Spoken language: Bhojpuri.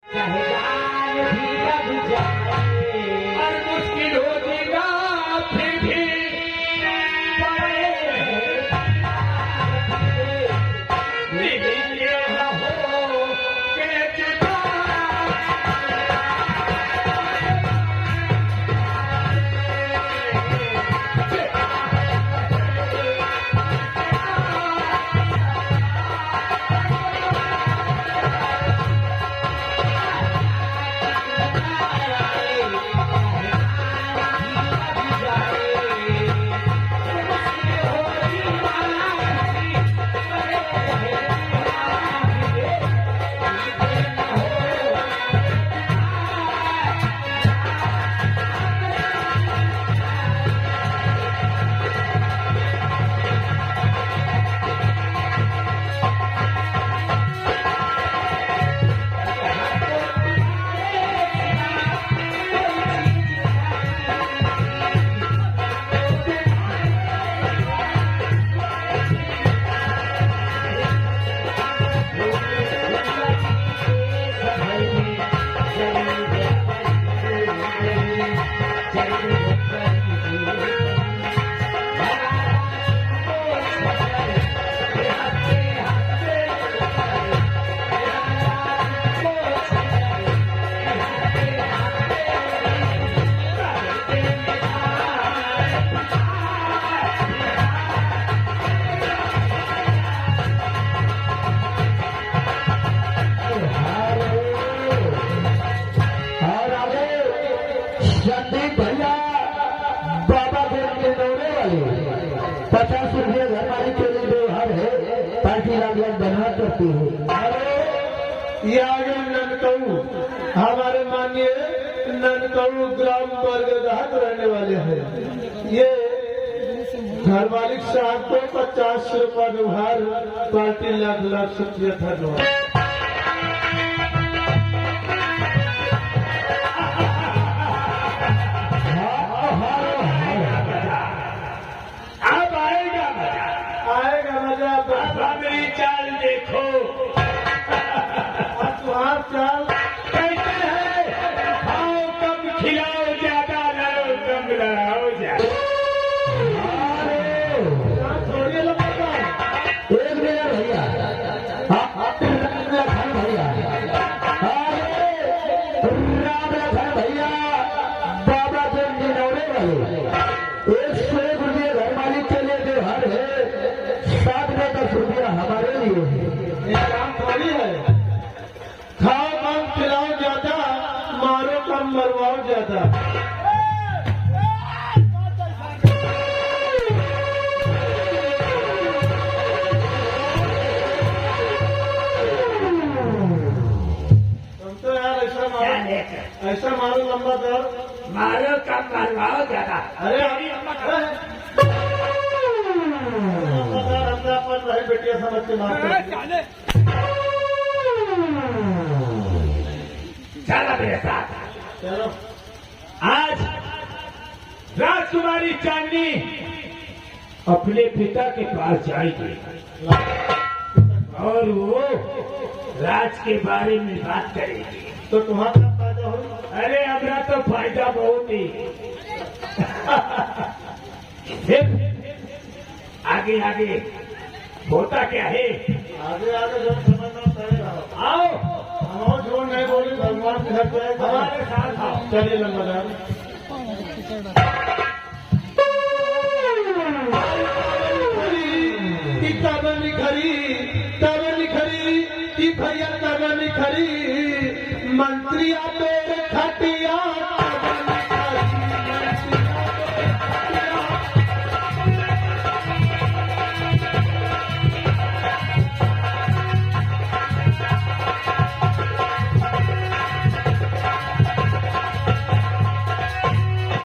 और मुश्किल हो देगा फिर भी भैया बाबा देव के दौरे वाले 50 रुपये घर मालिक के लिए व्यवहार है। पार्टी लागल धन्यवाद करती है। ये आगे ननकऊ हमारे माननीय ननकऊ ग्राम बरगदाहत रहने वाले हैं। ये घर मालिक साहब को 50 रुपया व्यवहार पार्टी लाख लाख शुक्रिया धन्यवाद। मेरी चाल देखो। आप चाल कैसे है? खाओ कम खिलाओ ज्यादा, लड़ो कम लड़ाओ ज्यादा। थोड़ी लंबा एक मेरा भैया राम लखन भैया बाबा देव के दौरे वाले 101 रुपये घर मालिक के लिए व्यवहार है। 7 में 10 रुपया हमारे लिए है। ये काम थोड़ी है। खाओ कम खिलाओ ज्यादा, मारो कम मरवाओ ज्यादा। तुम तो यार ऐसा मारो लंबा दर। मारो कम मरवाओ ज्यादा। अरे लंबा दर अपन भाई बेटिया समझ के मारते। चला मेरे साथ। चलो आज राजकुमारी चांदनी अपने पिता के पास जाएगी और वो राज के बारे में बात करेगी। तो तुम्हारा फायदा हो। अरे हमारा तो फायदा बहुत ही। फिर आगे आगे होता क्या है? आगे आगे जो समझना पड़ेगा। आओ हम जो नहीं बोले भगवान के घर पे हमारे साथ आओ। चलिए लंबादार। तब निखरी भैया तब निखरी मंत्री आते